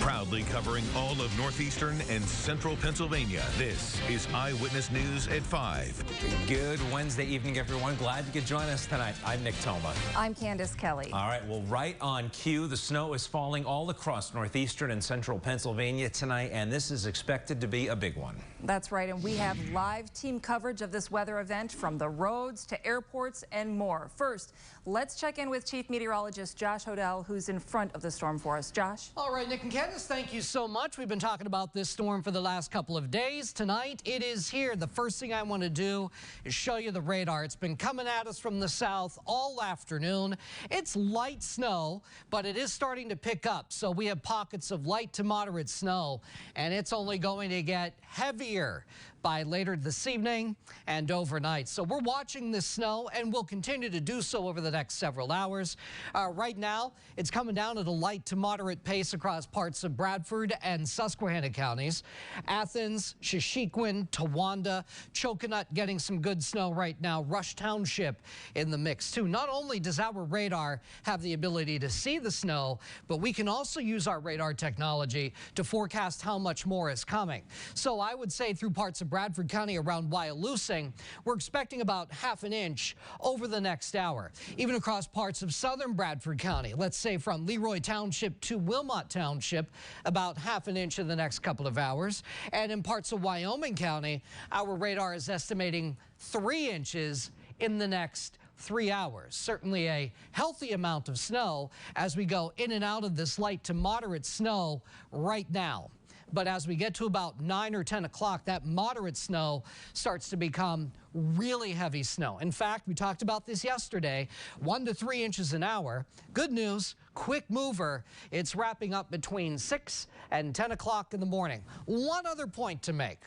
Proudly covering all of northeastern and central Pennsylvania, this is Eyewitness News at 5. Good Wednesday evening, everyone. Glad you could join us tonight. I'm Nick Toma. I'm Candace Kelly. All right, well, right on cue, the snow is falling all across northeastern and central Pennsylvania tonight, and this is expected to be a big one. That's right, and we have live team coverage of this weather event from the roads to airports and more. First, let's check in with Chief Meteorologist Josh Hodell, who's in front of the storm for us. Josh? All right, Nick and Candace, thank you so much. We've been talking about this storm for the last couple of days. Tonight, it is here. The first thing I want to do is show you the radar. It's been coming at us from the south all afternoon. It's light snow, but it is starting to pick up. So we have pockets of light to moderate snow, and it's only going to get heavier by later this evening and overnight. So we're watching this snow, and we'll continue to do so over the next several hours. Right now, it's coming down at a light to moderate pace across parts of Bradford and Susquehanna counties. Athens, Shashequin, Towanda, Choconut getting some good snow right now. Rush Township in the mix too. Not only does our radar have the ability to see the snow, but we can also use our radar technology to forecast how much more is coming. So I would say through parts of Bradford County around Wyalusing, we're expecting about ½ an inch over the next hour. Even across parts of southern Bradford County, let's say from Leroy Township to Wilmot Township, about ½ an inch in the next couple of hours. And in parts of Wyoming County, our radar is estimating 3 inches in the next 3 hours. Certainly a healthy amount of snow as we go in and out of this light to moderate snow right now. But as we get to about 9 or 10 o'clock, that moderate snow starts to become really heavy snow. In fact, we talked about this yesterday, 1 to 3 inches an hour. Good news, quick mover. It's wrapping up between 6 and 10 o'clock in the morning. One other point to make.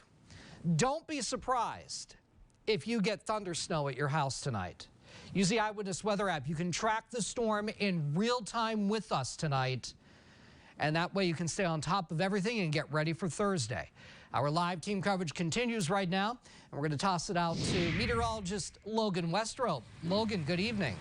Don't be surprised if you get thunder snow at your house tonight. Use the Eyewitness Weather app. You can track the storm in real time with us tonight. And that way you can stay on top of everything and get ready for Thursday. Our live team coverage continues right now, and we're going to toss it out to meteorologist Logan Westrope. Logan, good evening.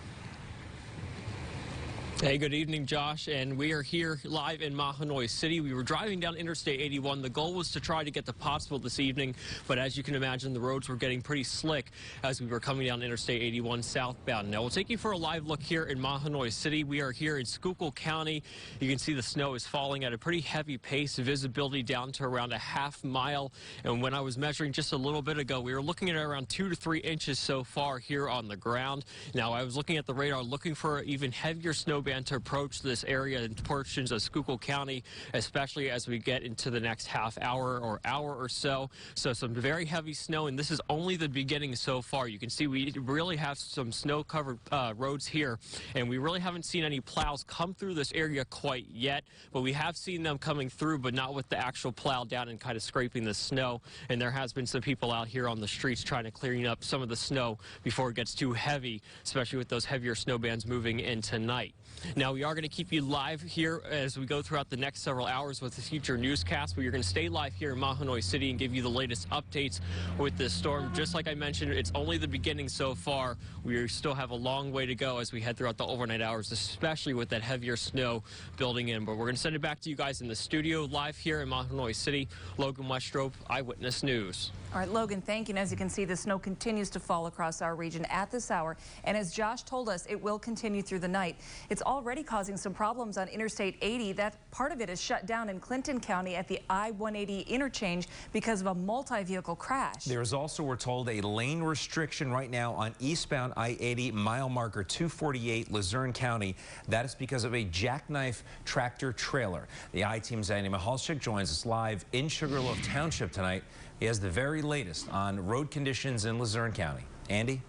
Hey, good evening, Josh, and we are here live in Mahanoy City. We were driving down Interstate 81. The goal was to try to get to Pottsville this evening, but as you can imagine, the roads were getting pretty slick as we were coming down Interstate 81 southbound. Now, we'll take you for a live look here in Mahanoy City. We are here in Schuylkill County. You can see the snow is falling at a pretty heavy pace, visibility down to around a ½ mile, and when I was measuring just a little bit ago, we were looking at around 2 to 3 inches so far here on the ground. Now, I was looking at the radar, looking for even heavier snow band to approach this area in portions of Schuylkill County, especially as we get into the next ½ hour or so. So some very heavy snow, and this is only the beginning so far. You can see we really have some snow-covered roads here, and we really haven't seen any plows come through this area quite yet, but we have seen them coming through, but not with the actual plow down and kind of scraping the snow. And there has been some people out here on the streets trying to clean up some of the snow before it gets too heavy, especially with those heavier snow bands moving in tonight. Now, we are going to keep you live here as we go throughout the next several hours with the future newscast. We are going to stay live here in Mahanoy City and give you the latest updates with this storm. Just like I mentioned, it's only the beginning so far. We still have a long way to go as we head throughout the overnight hours, especially with that heavier snow building in. But we're going to send it back to you guys in the studio live here in Mahanoy City. Logan Westrope, Eyewitness News. All right, Logan, thank you. And as you can see, the snow continues to fall across our region at this hour. And as Josh told us, it will continue through the night. It's already causing some problems on Interstate 80. That part of it is shut down in Clinton County at the I-180 interchange because of a multi-vehicle crash. There is also, we're told, a lane restriction right now on eastbound I-80 mile marker 248 Luzerne County. That is because of a jackknife tractor trailer. The I-Team's Andy Mahalchik joins us live in Sugarloaf Township tonight. He has the very latest on road conditions in Luzerne County. Andy?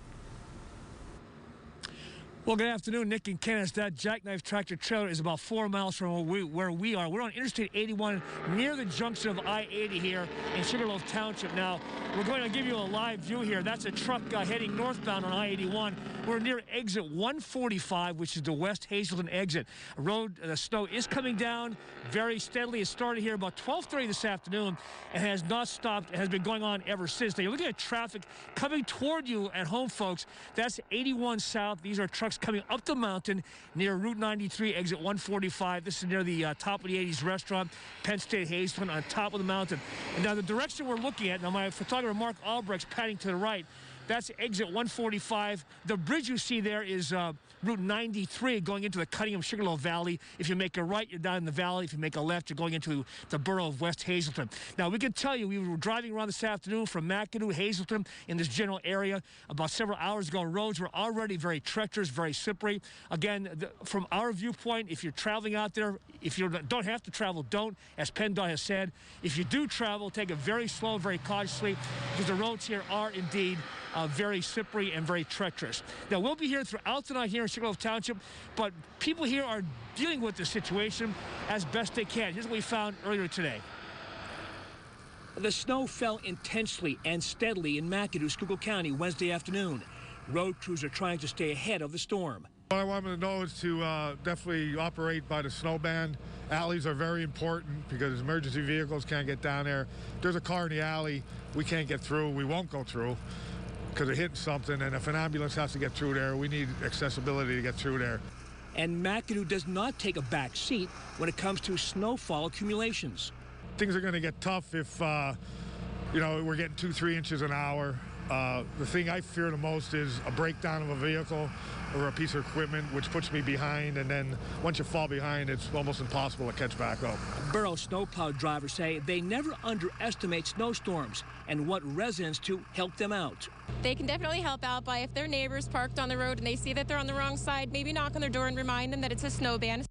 Well, good afternoon, Nick and Kenneth. That jackknife tractor trailer is about 4 miles from where we are. We're on Interstate 81 near the junction of I-80 here in Sugarloaf Township. Now, we're going to give you a live view here. That's a truck heading northbound on I-81. We're near exit 145, which is the West Hazelton exit. The snow is coming down very steadily. It started here about 12:30 this afternoon and has not stopped. It has been going on ever since. Now, you're looking at traffic coming toward you at home, folks. That's 81 south. These are trucks trucks coming up the mountain near Route 93, exit 145. This is near the top of the 80s restaurant, Penn State Hazelton, on top of the mountain. And now the direction we're looking at, now my photographer Mark Albrecht's patting to the right. That's exit 145. The bridge you see there is Route 93 going into the Cunningham Sugarloaf Valley. If you make a right, you're down in the valley. If you make a left, you're going into the borough of West Hazelton. Now, we can tell you, we were driving around this afternoon from McAdoo, Hazelton, in this general area. About several hours ago, roads were already very treacherous, very slippery. Again, from our viewpoint, if you're traveling out there, if you don't have to travel, don't. As PennDOT has said, if you do travel, take it very slow, very cautiously, because the roads here are indeed very slippery and very treacherous. Now, we'll be here throughout the night here in Sugarloaf Township, but people here are dealing with the situation as best they can. Here's what we found earlier today. The snow fell intensely and steadily in McAdoo, Schuylkill County, Wednesday afternoon. Road crews are trying to stay ahead of the storm. What I want them to know is to definitely operate by the snow band. Alleys are very important because emergency vehicles can't get down there. If there's a car in the alley, we can't get through. We won't go through because of hitting something, and if an ambulance has to get through there, we need accessibility to get through there. And McAdoo does not take a back seat when it comes to snowfall accumulations. Things are going to get tough if, you know, we're getting 2-3 inches an hour. The thing I fear the most is a breakdown of a vehicle or a piece of equipment, which puts me behind, and then once you fall behind, it's almost impossible to catch back up. Borough snowplow drivers say they never underestimate snowstorms and want residents to help them out. They can definitely help out by, if their neighbors parked on the road and they see that they're on the wrong side, maybe knock on their door and remind them that it's a snow ban.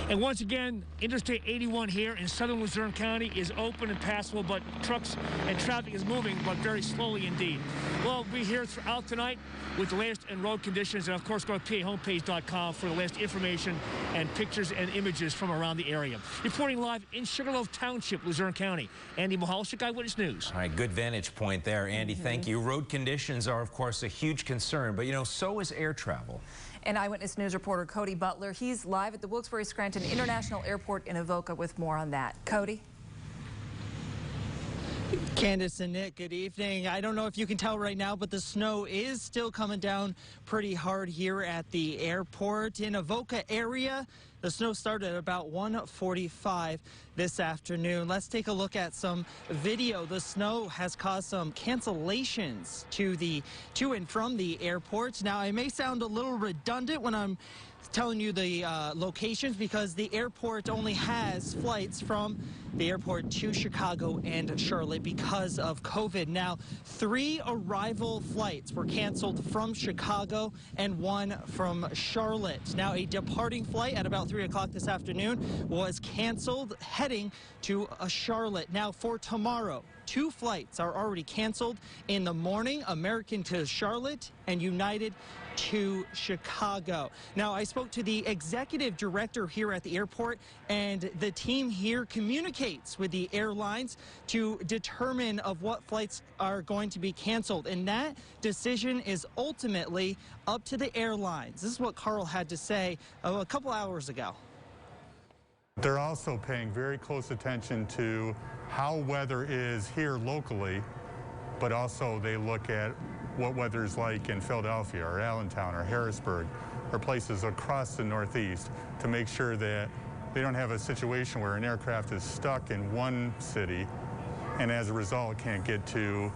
And once again, Interstate 81 here in southern Luzerne County is open and passable, but trucks and traffic is moving, but very slowly indeed. We'll be here throughout tonight with the latest in road conditions, and of course go to PAHomepage.com for the latest information and pictures and images from around the area. Reporting live in Sugarloaf Township, Luzerne County, Andy Michalczyk, Eyewitness News. All right, good vantage point there, Andy. Thank you. Road conditions are, of course, a huge concern, but, you know, so is air travel. And Eyewitness News reporter Cody Butler, he's live at the Wilkes-Barre-Scranton International Airport in Avoca with more on that. Cody? Candace and Nick, good evening. I don't know if you can tell right now, but the snow is still coming down pretty hard here at the airport. In Avoca area, the snow started at about 1:45 this afternoon. Let's take a look at some video. The snow has caused some cancellations to and from the airport. Now, I may sound a little redundant when I'm telling you the locations, because the airport only has flights from the airport to Chicago and Charlotte because of COVID. Now, 3 arrival flights were canceled from Chicago and 1 from Charlotte. Now, a departing flight at about 3 o'clock this afternoon was canceled heading to Charlotte. Now, for tomorrow, 2 flights are already canceled in the morning, American to Charlotte and United to Chicago. Now, I spoke to the executive director here at the airport, and the team here communicates with the airlines to determine of what flights are going to be canceled, and that decision is ultimately up to the airlines. This is what Carl had to say a couple hours ago. They're also paying very close attention to how weather is here locally, but also they look at what weather is like in Philadelphia or Allentown or Harrisburg or places across the Northeast to make sure that they don't have a situation where an aircraft is stuck in one city and as a result can't get to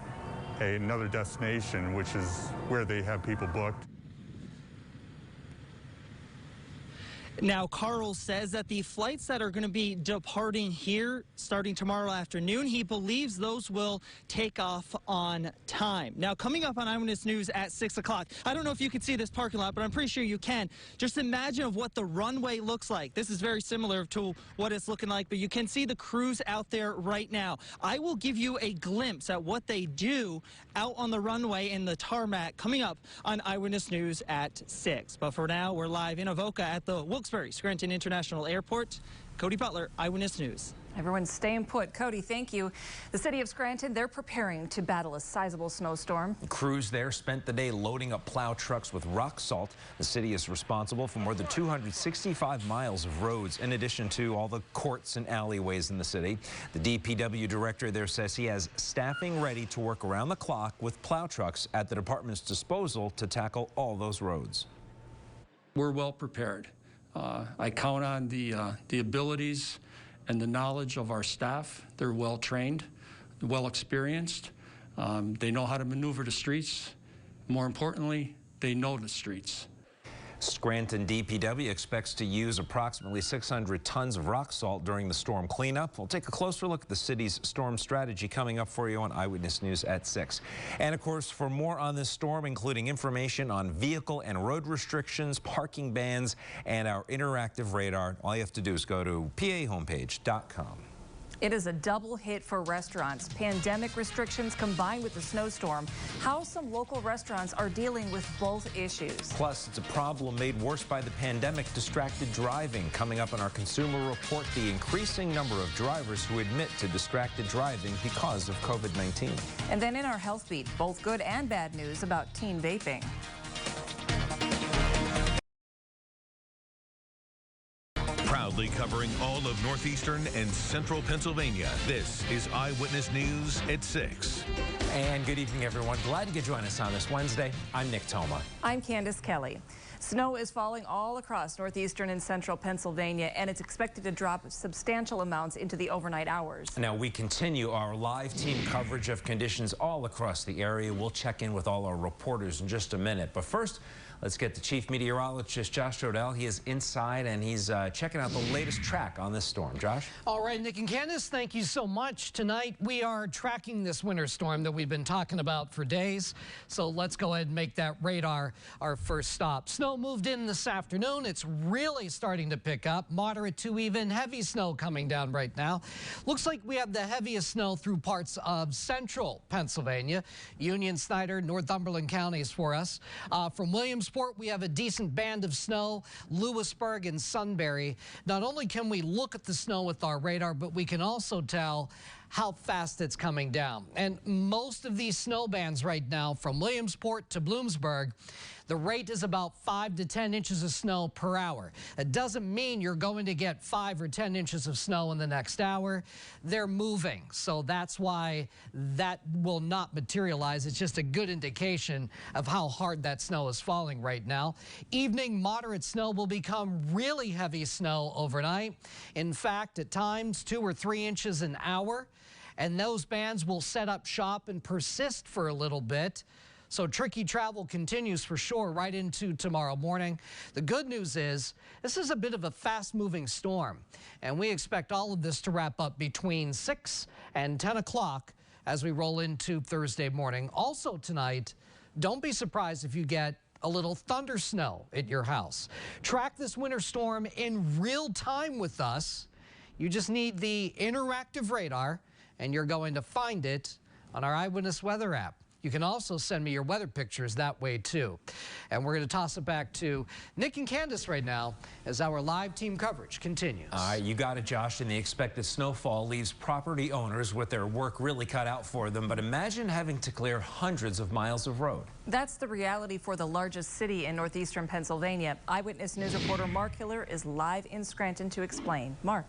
another destination, which is where they have people booked. Now, Carl says that the flights that are going to be departing here starting tomorrow afternoon, he believes those will take off on time. Now, coming up on Eyewitness News at 6 o'clock, I don't know if you can see this parking lot, but I'm pretty sure you can. Just imagine of what the runway looks like. This is very similar to what it's looking like, but you can see the crews out there right now. I will give you a glimpse at what they do out on the runway in the tarmac coming up on Eyewitness News at 6. But for now, we're live in Avoca at the Wilkes-Barre-Scranton International Airport. Cody Butler, Eyewitness News. Everyone's staying put. Cody, thank you. The city of Scranton, they're preparing to battle a sizable snowstorm. Crews there spent the day loading up plow trucks with rock salt. The city is responsible for more than 265 miles of roads, in addition to all the courts and alleyways in the city. The DPW director there says he has staffing ready to work around the clock with plow trucks at the department's disposal to tackle all those roads. We're well prepared. I count on the abilities and the knowledge of our staff. They're well trained, well experienced. They know how to maneuver the streets. More importantly, they know the streets. Scranton DPW expects to use approximately 600 tons of rock salt during the storm cleanup. We'll take a closer look at the city's storm strategy coming up for you on Eyewitness News at 6. And of course, for more on this storm, including information on vehicle and road restrictions, parking bans, and our interactive radar, all you have to do is go to pahomepage.com. It is a double hit for restaurants. Pandemic restrictions combined with the snowstorm. How some local restaurants are dealing with both issues. Plus, it's a problem made worse by the pandemic, distracted driving. Coming up in our consumer report, the increasing number of drivers who admit to distracted driving because of COVID-19. And then in our health beat, both good and bad news about teen vaping. Proudly covering all of northeastern and central Pennsylvania, this is Eyewitness News at 6. And good evening, everyone. Glad you could join us on this Wednesday. I'm Nick Toma. I'm Candace Kelly. Snow is falling all across northeastern and central Pennsylvania, and it's expected to drop substantial amounts into the overnight hours. Now, we continue our live team coverage of conditions all across the area. We'll check in with all our reporters in just a minute. But first, let's get the chief meteorologist, Josh Jodell. He is inside, and he's checking out the latest track on this storm. Josh? All right, Nick and Candace, thank you so much. Tonight, we are tracking this winter storm that we've been talking about for days. So let's go ahead and make that radar our first stop. Snow moved in this afternoon. It's really starting to pick up. Moderate to even heavy snow coming down right now. Looks like we have the heaviest snow through parts of central Pennsylvania. Union, Snyder, Northumberland counties for us. From Williamsport, we have a decent band of snow. Lewisburg and Sunbury. Not only can we look at the snow with our radar, but we can also tell how fast it's coming down. And most of these snow bands right now, from Williamsport to Bloomsburg, the rate is about 5 to 10 inches of snow per hour. It doesn't mean you're going to get 5 or 10 inches of snow in the next hour. They're moving, so that's why that will not materialize. It's just a good indication of how hard that snow is falling right now. Evening moderate snow will become really heavy snow overnight. In fact, at times 2 or 3 inches an hour. And those bands will set up shop and persist for a little bit. So tricky travel continues for sure right into tomorrow morning. The good news is this is a bit of a fast-moving storm, and we expect all of this to wrap up between 6 and 10 o'clock as we roll into Thursday morning. Also tonight, don't be surprised if you get a little thunder snow at your house. Track this winter storm in real time with us. You just need the interactive radar, and you're going to find it on our Eyewitness Weather app. You can also send me your weather pictures that way, too. And we're going to toss it back to Nick and Candace right now as our live team coverage continues. All right, you got it, Josh. And the expected snowfall leaves property owners with their work really cut out for them. But imagine having to clear hundreds of miles of road. That's the reality for the largest city in northeastern Pennsylvania. Eyewitness News reporter Mark Hiller is live in Scranton to explain. Mark.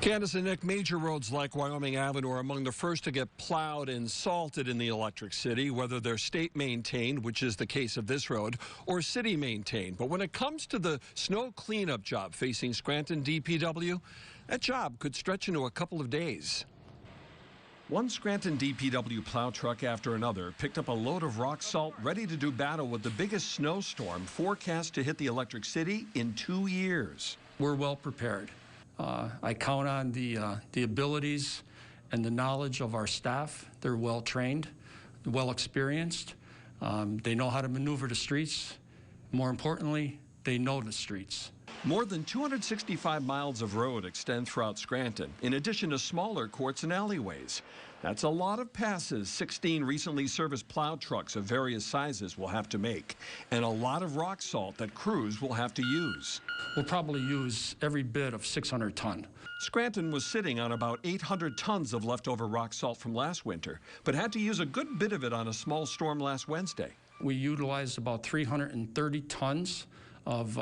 Candace and Nick, major roads like Wyoming Avenue are among the first to get plowed and salted in the Electric City, whether they're state maintained, which is the case of this road, or city maintained. But when it comes to the snow cleanup job facing Scranton DPW, that job could stretch into a couple of days. One Scranton DPW plow truck after another picked up a load of rock salt ready to do battle with the biggest snowstorm forecast to hit the Electric City in 2 years. We're well prepared. I count on the abilities and the knowledge of our staff. They're well trained, well experienced. They know how to maneuver the streets. More importantly, they know the streets. More than 265 miles of road extend throughout Scranton, in addition to smaller courts and alleyways. That's a lot of passes 16 recently serviced plow trucks of various sizes will have to make, and a lot of rock salt that crews will have to use. We'll probably use every bit of 600 ton. Scranton was sitting on about 800 tons of leftover rock salt from last winter, but had to use a good bit of it on a small storm last Wednesday. We utilized about 330 tons of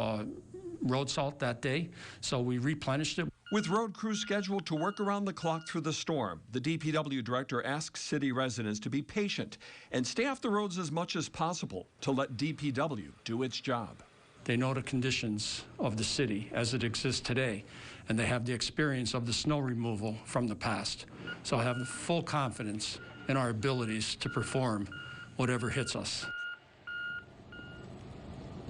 road salt that day, so we replenished it. With road crews scheduled to work around the clock through the storm, the DPW director asks city residents to be patient and stay off the roads as much as possible to let DPW do its job. They know the conditions of the city as it exists today, and they have the experience of the snow removal from the past. So I have full confidence in our abilities to perform whatever hits us.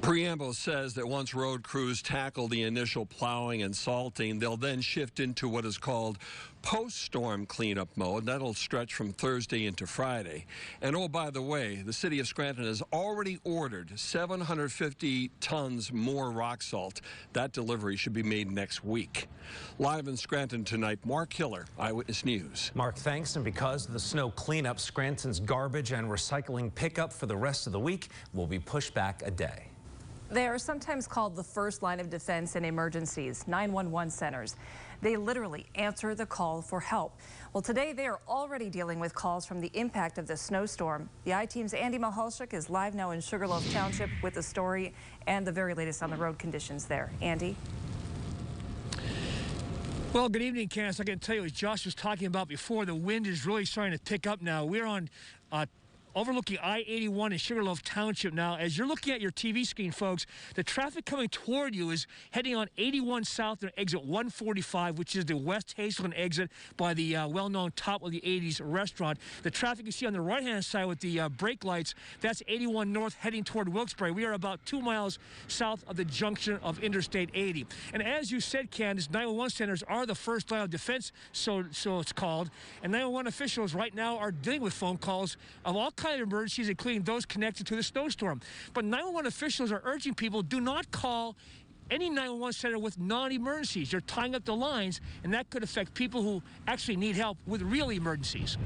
Preamble says that once road crews tackle the initial plowing and salting, they'll then shift into what is called post-storm cleanup mode. That'll stretch from Thursday into Friday. And oh, by the way, the city of Scranton has already ordered 750 tons more rock salt. That delivery should be made next week. Live in Scranton tonight, Mark Hiller, Eyewitness News. Mark, thanks. And because of the snow cleanup, Scranton's garbage and recycling pickup for the rest of the week will be pushed back a day. They are sometimes called the first line of defense in emergencies, 911 centers. They literally answer the call for help. Well, today they are already dealing with calls from the impact of the snowstorm. The I-Team's Andy Mahalchuk is live now in Sugarloaf Township with the story and the very latest on the road conditions there. Andy? Well, good evening, Candace. I can tell you, as Josh was talking about before, the wind is really starting to pick up now. We're on overlooking I-81 in Sugarloaf Township now. As you're looking at your TV screen, folks, the traffic coming toward you is heading on 81 south and exit 145, which is the West Hazelton exit by the well-known Top of the 80s restaurant. The traffic you see on the right-hand side with the brake lights, that's 81 north heading toward Wilkes-Barre. We are about 2 miles south of the junction of Interstate 80. And as you said, Candace, 911 centers are the first line of defense, so it's called. And 911 officials right now are dealing with phone calls of all kinds of emergencies, including those connected to the snowstorm. But 911 officials are urging people, do not call any 911 center with non-emergencies. You're tying up the lines, and that could affect people who actually need help with real emergencies.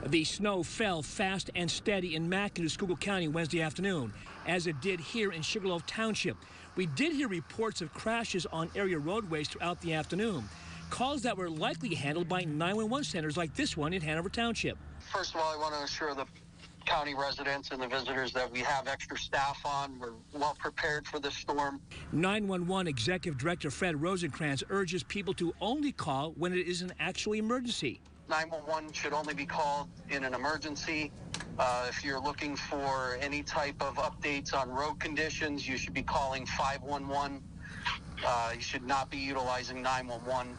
The snow fell fast and steady in Matthews-Schuylkill County Wednesday afternoon, as it did here in Sugarloaf Township. We did hear reports of crashes on area roadways throughout the afternoon. Calls that were likely handled by 911 centers like this one in Hanover Township. First of all, I want to assure the county residents and the visitors that we have extra staff on. We're well prepared for this storm. 911 Executive Director Fred Rosencrantz urges people to only call when it is an actual emergency. 911 should only be called in an emergency. If you're looking for any type of updates on road conditions, you should be calling 511. You should not be utilizing 911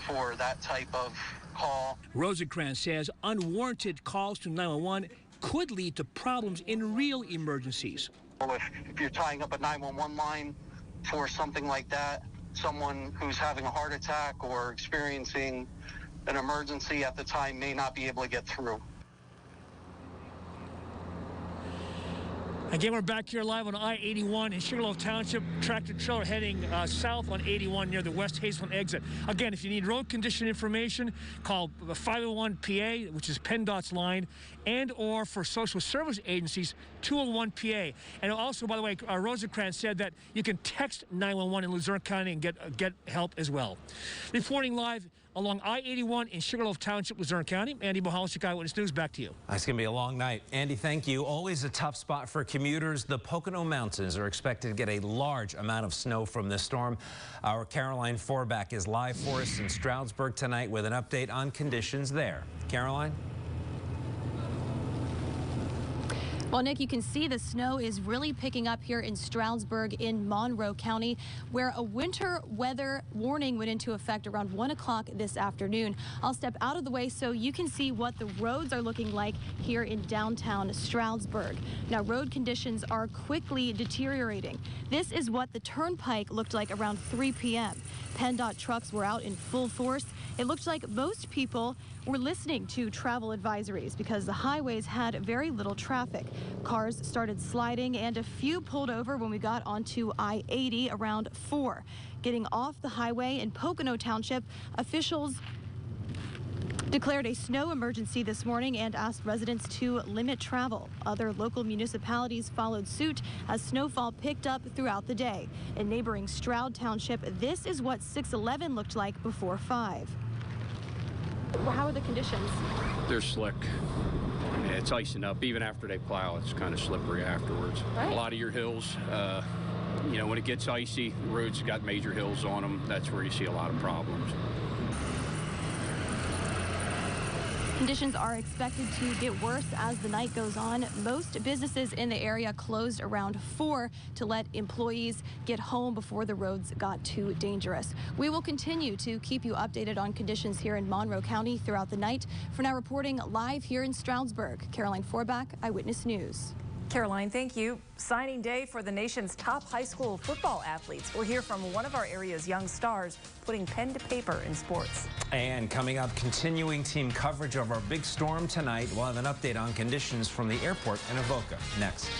for that type of call. Rosencrantz says unwarranted calls to 911 could lead to problems in real emergencies. Well, if you're tying up a 911 line for something like that, someone who's having a heart attack or experiencing an emergency at the time may not be able to get through. Again, we're back here live on I-81 in Sugarloaf Township. Tractor trailer heading south on 81 near the West Hazelton exit. Again, if you need road condition information, call the 501-PA, which is PennDOT's line, and or for social service agencies, 201-PA. And also, by the way, Rosencrantz said that you can text 911 in Luzerne County and get help as well. Reporting live along I-81 in Sugarloaf Township, Luzerne County. Andy Mahalchuk, Eyewitness News, back to you. It's going to be a long night. Andy, thank you. Always a tough spot for commuters. The Pocono Mountains are expected to get a large amount of snow from this storm. Our Caroline Forback is live for us in Stroudsburg tonight with an update on conditions there. Caroline? Well, Nick, you can see the snow is really picking up here in Stroudsburg in Monroe County, where a winter weather warning went into effect around 1 o'clock this afternoon. I'll step out of the way so you can see what the roads are looking like here in downtown Stroudsburg. Now, road conditions are quickly deteriorating. This is what the turnpike looked like around 3 p.m. PennDOT trucks were out in full force. It looked like most people were listening to travel advisories because the highways had very little traffic. Cars started sliding and a few pulled over when we got onto I-80 around 4. Getting off the highway in Pocono Township, officials declared a snow emergency this morning and asked residents to limit travel. Other local municipalities followed suit as snowfall picked up throughout the day. In neighboring Stroud Township, this is what 611 looked like before 5. How are the conditions? They're slick. It's icing up. Even after they plow, it's kind of slippery afterwards. Right. A lot of your hills, you know, when it gets icy, the roads got major hills on them. That's where you see a lot of problems. Conditions are expected to get worse as the night goes on. Most businesses in the area closed around 4 to let employees get home before the roads got too dangerous. We will continue to keep you updated on conditions here in Monroe County throughout the night. For now, reporting live here in Stroudsburg, Caroline Forbach, Eyewitness News. Caroline, thank you. Signing day for the nation's top high school football athletes. We'll hear from one of our area's young stars putting pen to paper in sports. And coming up, continuing team coverage of our big storm tonight. We'll have an update on conditions from the airport in Avoca next.